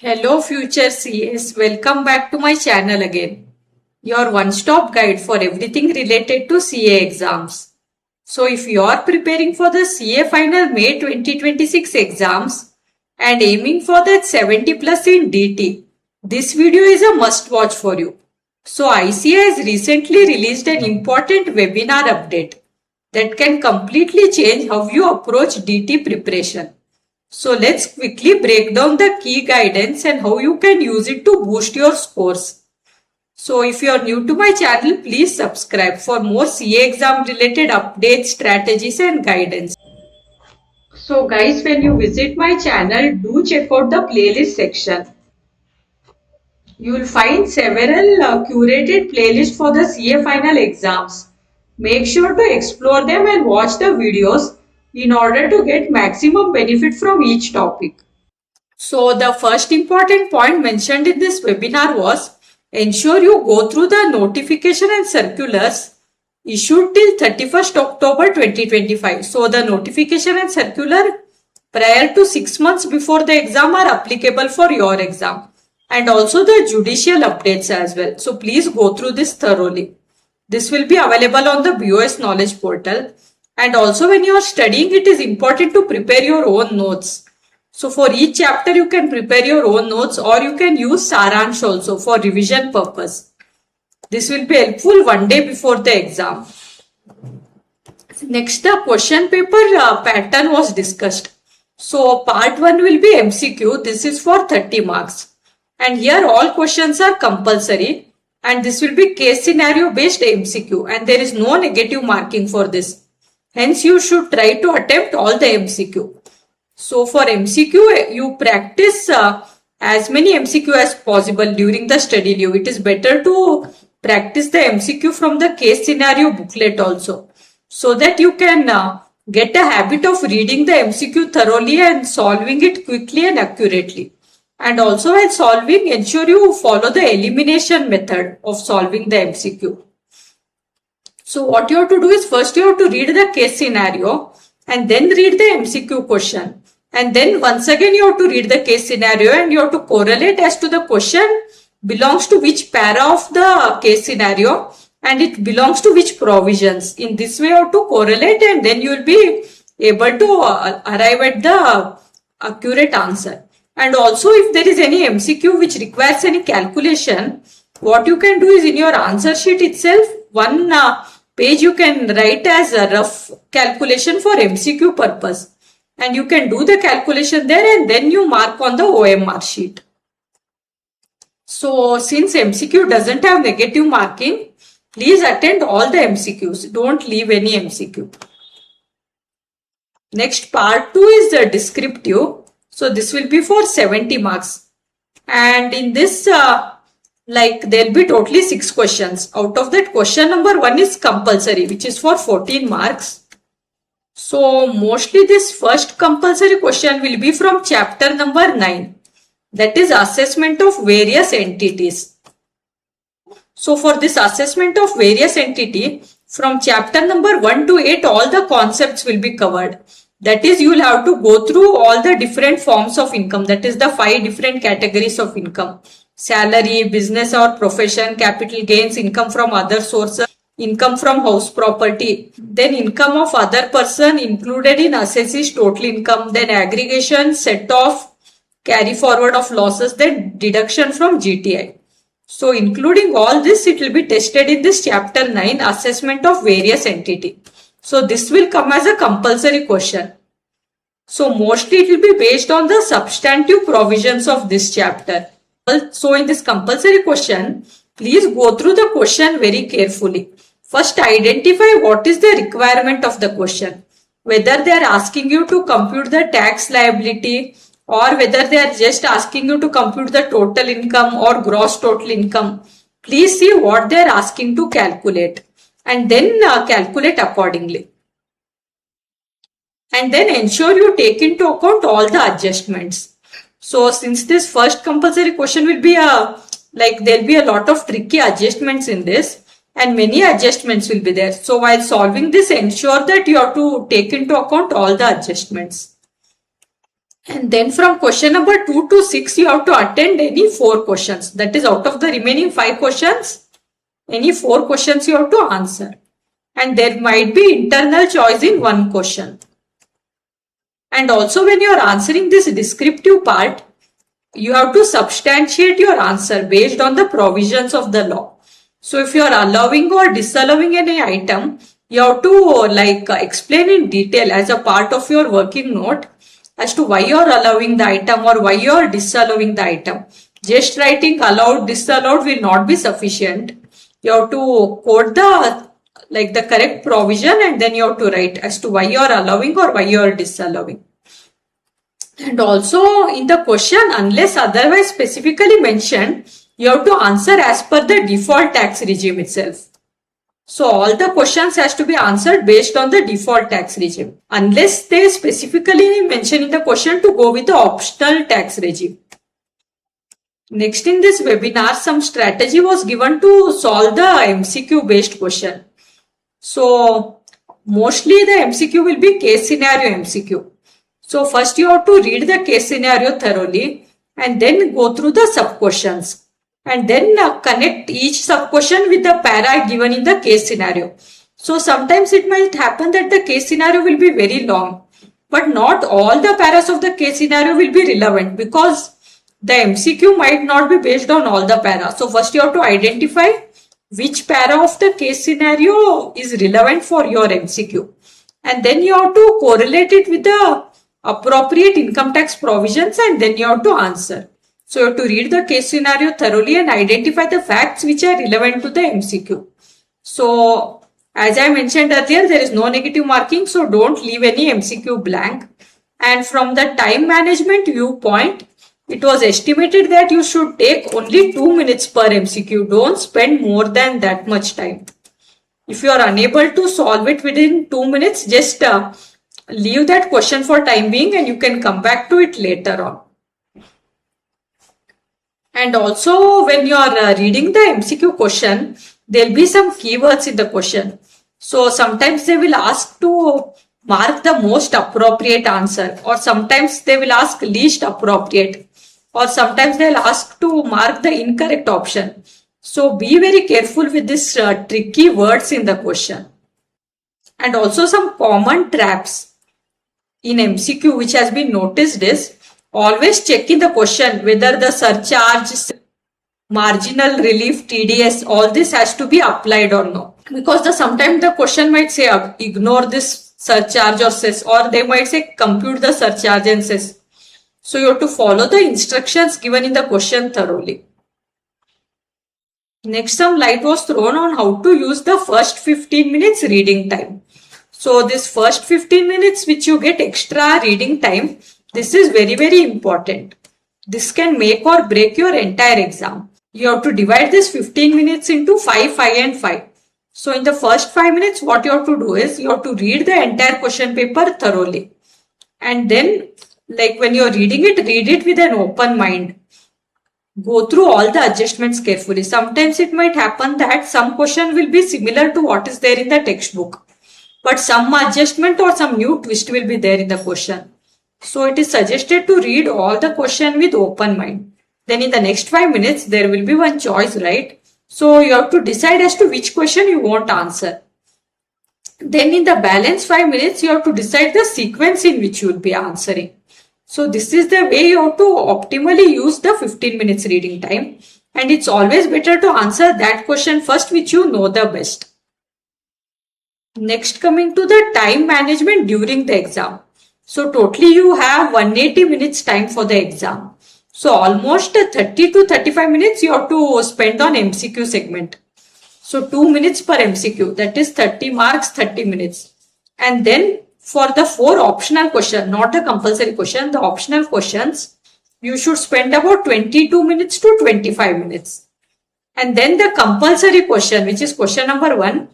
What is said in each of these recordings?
Hello future CS, welcome back to my channel again. Your one-stop guide for everything related to CA exams. So if you are preparing for the CA final May 2026 exams and aiming for that 70 plus in DT, this video is a must watch for you. So ICAI has recently released an important webinar update that can completely change how you approach DT preparation. So let's quickly break down the key guidance and how you can use it to boost your scores. So if you are new to my channel, please subscribe for more CA exam related updates, strategies and guidance. So guys, when you visit my channel, do check out the playlist section. You will find several curated playlists for the CA final exams. Make sure to explore them and watch the videos in order to get maximum benefit from each topic. So the first important point mentioned in this webinar was ensure you go through the notification and circulars issued till 31st October 2025. So the notification and circular prior to 6 months before the exam are applicable for your exam, and also the judicial updates as well. So please go through this thoroughly. This will be available on the BOS knowledge portal, and also when you are studying, it is important to prepare your own notes. So for each chapter you can prepare your own notes, or you can use Saransh also for revision purpose. This will be helpful one day before the exam. Next, the question paper pattern was discussed. So part 1 will be MCQ. This is for 30 marks. And here all questions are compulsory, and this will be case scenario based MCQ, and there is no negative marking for this. Hence you should try to attempt all the MCQ. So for MCQ, you practice as many MCQ as possible during the study leave. It is better to practice the MCQ from the case scenario booklet also, so that you can get a habit of reading the MCQ thoroughly and solving it quickly and accurately. And also while solving, ensure you follow the elimination method of solving the MCQ. So what you have to do is, first you have to read the case scenario and then read the MCQ question. And then once again you have to read the case scenario and you have to correlate as to the question belongs to which para of the case scenario and it belongs to which provisions. In this way you have to correlate, and then you will be able to arrive at the accurate answer. And also if there is any MCQ which requires any calculation, what you can do is, in your answer sheet itself, one page you can write as a rough calculation for MCQ purpose. And you can do the calculation there and then you mark on the OMR sheet. So since MCQ doesn't have negative marking, please attend all the MCQs. Don't leave any MCQ. Next, part 2 is the descriptive. So this will be for 70 marks. And in this, there will be totally 6 questions. Out of that, question number 1 is compulsory, which is for 14 marks. So mostly this first compulsory question will be from chapter number 9. That is assessment of various entities. So for this assessment of various entity, from chapter number 1 to 8, all the concepts will be covered. That is, you will have to go through all the different forms of income. That is the 5 different categories of income: salary, business or profession, capital gains, income from other sources, income from house property, then income of other person included in assessee's total income, then aggregation, set off, carry forward of losses, then deduction from GTI. So including all this, it will be tested in this chapter 9, assessment of various entity. So this will come as a compulsory question. So mostly it will be based on the substantive provisions of this chapter. So in this compulsory question, please go through the question very carefully. First, identify what is the requirement of the question. Whether they are asking you to compute the tax liability, or whether they are just asking you to compute the total income or gross total income. Please see what they are asking to calculate, and then calculate accordingly. And then ensure you take into account all the adjustments. So since this first compulsory question will be there will be a lot of tricky adjustments in this, and many adjustments will be there. So while solving this, ensure that you have to take into account all the adjustments. And then from question number 2 to 6, you have to attend any 4 questions. That is, out of the remaining 5 questions, any 4 questions you have to answer. And there might be internal choice in one question. And also when you are answering this descriptive part, you have to substantiate your answer based on the provisions of the law. So if you are allowing or disallowing any item, you have to explain in detail as a part of your working note as to why you are allowing the item or why you are disallowing the item. Just writing allowed, disallowed will not be sufficient. You have to quote the correct provision, and then you have to write as to why you are allowing or why you are disallowing. And also in the question, unless otherwise specifically mentioned, you have to answer as per the default tax regime itself. So all the questions has to be answered based on the default tax regime, unless they specifically mention in the question to go with the optional tax regime. Next, in this webinar, some strategy was given to solve the MCQ based question. So mostly the MCQ will be case scenario MCQ. So first you have to read the case scenario thoroughly and then go through the sub questions. And then connect each sub question with the para given in the case scenario. So sometimes it might happen that the case scenario will be very long, but not all the paras of the case scenario will be relevant because the MCQ might not be based on all the paras. So first you have to identify which para of the case scenario is relevant for your MCQ. And then you have to correlate it with the appropriate income tax provisions, and then you have to answer. So you have to read the case scenario thoroughly and identify the facts which are relevant to the MCQ. So as I mentioned earlier, there is no negative marking, so don't leave any MCQ blank. And from the time management viewpoint, it was estimated that you should take only 2 minutes per MCQ. Don't spend more than that much time. If you are unable to solve it within 2 minutes, just leave that question for time being and you can come back to it later on. And also when you are reading the MCQ question, there will be some keywords in the question. So sometimes they will ask to mark the most appropriate answer, or sometimes they will ask least appropriate, or sometimes they will ask to mark the incorrect option. So be very careful with these tricky words in the question. And also some common traps in MCQ which has been noticed is, always check in the question whether the surcharge, marginal relief, TDS, all this has to be applied or no. Because sometimes the question might say ignore this surcharge or cess, or they might say compute the surcharge and cess. So you have to follow the instructions given in the question thoroughly. Next, some light was thrown on how to use the first 15 minutes reading time. So this first 15 minutes which you get extra reading time, this is very, very important. This can make or break your entire exam. You have to divide this 15 minutes into 5, 5 and 5. So in the first 5 minutes, what you have to do is, you have to read the entire question paper thoroughly. And then, like when you are reading it, read it with an open mind. Go through all the adjustments carefully. Sometimes it might happen that some question will be similar to what is there in the textbook, but some adjustment or some new twist will be there in the question. So it is suggested to read all the question with open mind. Then in the next 5 minutes, there will be one choice, right? So you have to decide as to which question you want to answer. Then in the balance 5 minutes, you have to decide the sequence in which you will be answering. So this is the way you have to optimally use the 15 minutes reading time. And it's always better to answer that question first which you know the best. Next, coming to the time management during the exam. So totally you have 180 minutes time for the exam. So almost 30 to 35 minutes you have to spend on MCQ segment. So 2 minutes per MCQ, that is 30 marks, 30 minutes. And then for the 4 optional questions, not the compulsory question, the optional questions, you should spend about 22 minutes to 25 minutes. And then the compulsory question, which is question number 1,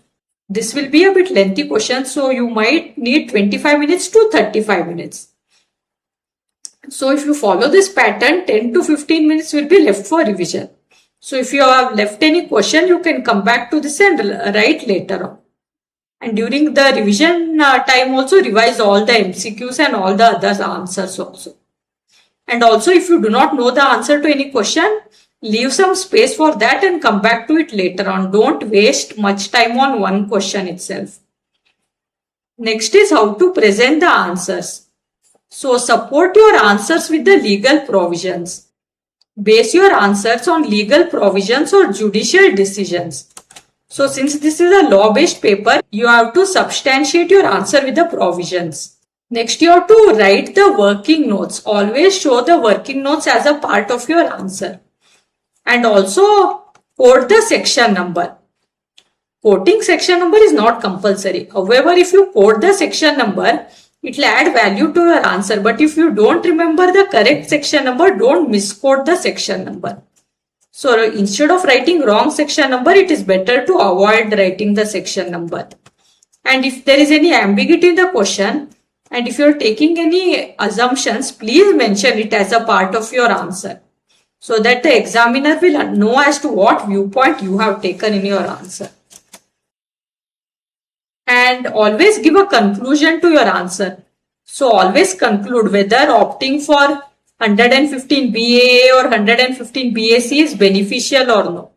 this will be a bit lengthy question, so you might need 25 minutes to 35 minutes. So if you follow this pattern, 10 to 15 minutes will be left for revision. So if you have left any question, you can come back to this and write later on. And during the revision time also, revise all the MCQs and all the other answers also. And also if you do not know the answer to any question, leave some space for that and come back to it later on. Don't waste much time on one question itself. Next is how to present the answers. So support your answers with the legal provisions. Base your answers on legal provisions or judicial decisions. So since this is a law-based paper, you have to substantiate your answer with the provisions. Next, you have to write the working notes. Always show the working notes as a part of your answer. And also quote the section number. Quoting section number is not compulsory. However, if you quote the section number, it will add value to your answer. But if you don't remember the correct section number, don't misquote the section number. So instead of writing wrong section number, it is better to avoid writing the section number. And if there is any ambiguity in the question, and if you are taking any assumptions, please mention it as a part of your answer, so that the examiner will know as to what viewpoint you have taken in your answer. And always give a conclusion to your answer. So always conclude whether opting for 115 BAA or 115 BAC is beneficial or no.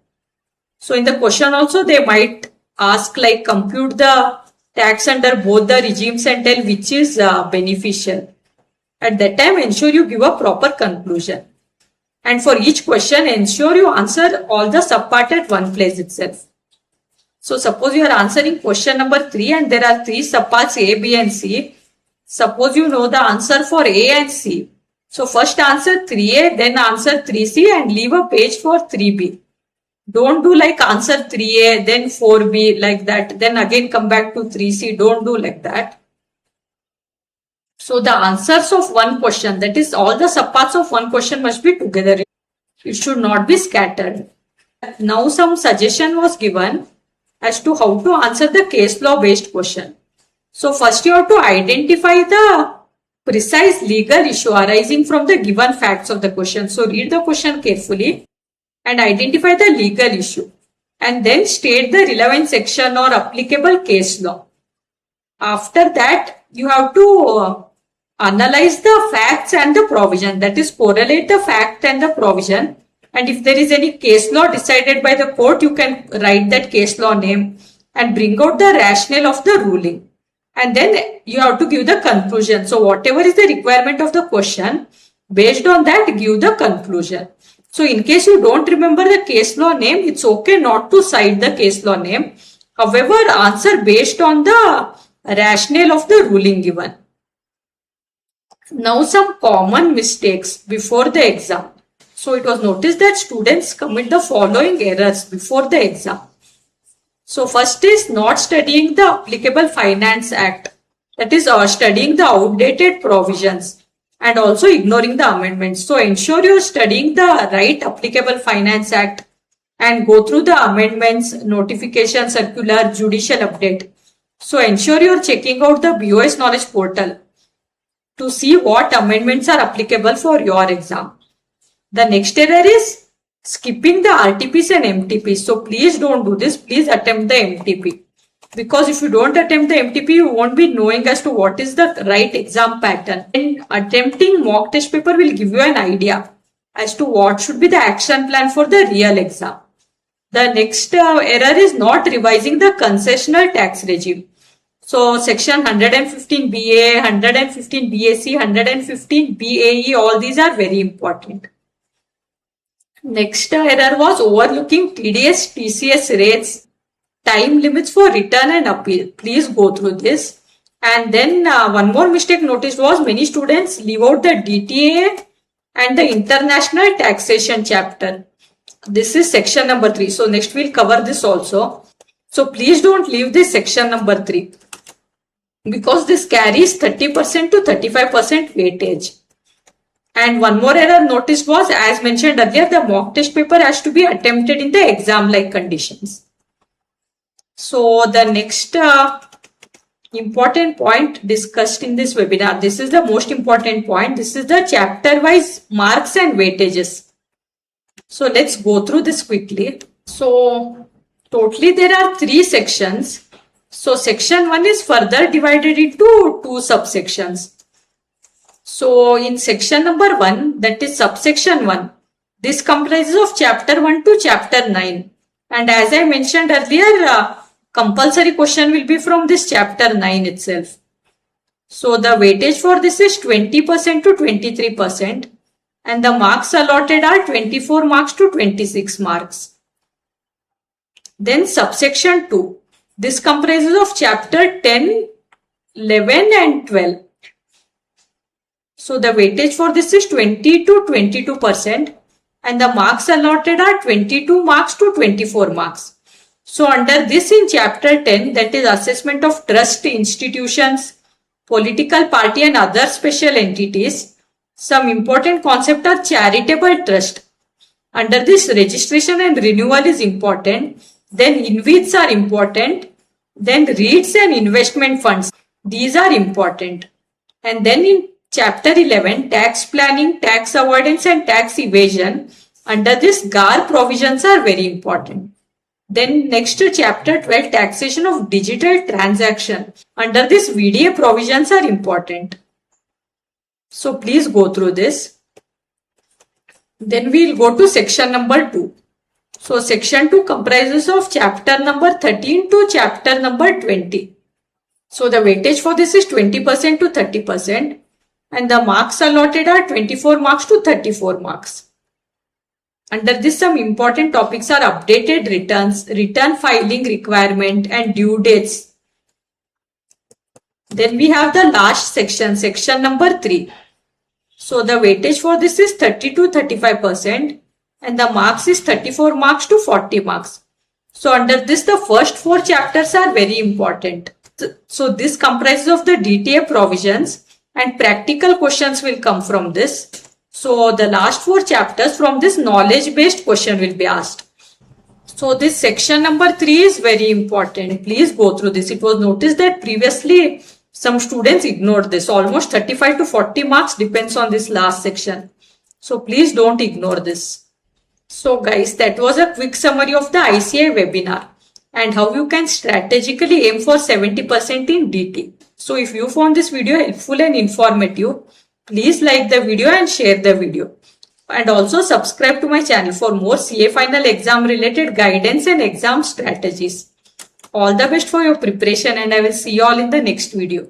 So in the question also they might ask like compute the tax under both the regimes and tell which is beneficial. At that time, ensure you give a proper conclusion. And for each question, ensure you answer all the subpart at one place itself. So suppose you are answering question number 3 and there are 3 subparts A, B and C. Suppose you know the answer for A and C. So first answer 3A, then answer 3C and leave a page for 3B. Don't do like answer 3A, then 4B like that. Then again come back to 3C. Don't do like that. So the answers of one question, that is all the subparts of one question must be together. It should not be scattered. Now some suggestion was given as to how to answer the case law based question. So first you have to identify the precise legal issue arising from the given facts of the question. So read the question carefully and identify the legal issue, and then state the relevant section or applicable case law. After that, you have to analyze the facts and the provision, that is correlate the fact and the provision, and if there is any case law decided by the court, you can write that case law name and bring out the rationale of the ruling, and then you have to give the conclusion. So whatever is the requirement of the question, based on that give the conclusion. So in case you don't remember the case law name, it's okay not to cite the case law name. However, answer based on the rationale of the ruling given. Now some common mistakes before the exam. So it was noticed that students commit the following errors before the exam. So first is not studying the applicable Finance Act. That is studying the outdated provisions and also ignoring the amendments. So ensure you are studying the right applicable Finance Act and go through the amendments, notification, circular, judicial update. So ensure you are checking out the BOS knowledge portal to see what amendments are applicable for your exam. The next error is skipping the RTPs and MTPs. So please don't do this. Please attempt the MTP. Because if you don't attempt the MTP, you won't be knowing as to what is the right exam pattern. And attempting mock test paper will give you an idea as to what should be the action plan for the real exam. The next error is not revising the concessional tax regime. So section 115 BA, 115 BAC, 115 BAE, all these are very important. Next error was overlooking TDS, TCS rates, time limits for return and appeal. Please go through this. And then one more mistake noticed was many students leave out the DTA and the international taxation chapter. This is section number 3. So next we'll cover this also. So please don't leave this section number 3 because this carries 30% to 35% weightage. And one more error noticed was, as mentioned earlier, the mock test paper has to be attempted in the exam-like conditions. So the next important point discussed in this webinar, this is the most important point. This is the chapter-wise marks and weightages. So let's go through this quickly. So totally there are 3 sections. So section 1 is further divided into 2 subsections. So in section number 1, that is subsection 1, this comprises of chapter 1 to chapter 9. And as I mentioned earlier, compulsory question will be from this chapter 9 itself. So the weightage for this is 20% to 23%. And the marks allotted are 24 marks to 26 marks. Then subsection 2. This comprises of chapter 10, 11 and 12. So the weightage for this is 20 to 22% and the marks allotted are 22 marks to 24 marks. So under this in chapter 10, that is assessment of trust institutions, political party and other special entities, some important concept are charitable trust. Under this registration and renewal is important. Then InvITs are important. Then REITs and investment funds. These are important. And then in chapter 11, tax planning, tax avoidance and tax evasion. Under this GAR provisions are very important. Then next to chapter 12, taxation of digital transaction. Under this VDA provisions are important. So please go through this. Then we'll go to section number 2. So section 2 comprises of chapter number 13 to chapter number 20. So the weightage for this is 20% to 30% and the marks allotted are 24 marks to 34 marks. Under this, some important topics are updated returns, return filing requirement and due dates. Then we have the last section, section number 3. So the weightage for this is 30 to 35% and the marks is 34 marks to 40 marks. So under this, the first 4 chapters are very important. So this comprises of the DTA provisions and practical questions will come from this. So the last 4 chapters from this knowledge based question will be asked. So this section number 3 is very important. Please go through this. It was noticed that previously some students ignored this. Almost 35 to 40 marks depends on this last section. So please don't ignore this. So guys, that was a quick summary of the ICAI webinar and how you can strategically aim for 70% in DT. So if you found this video helpful and informative, please like the video and share the video. And also subscribe to my channel for more CA final exam related guidance and exam strategies. All the best for your preparation and I will see you all in the next video.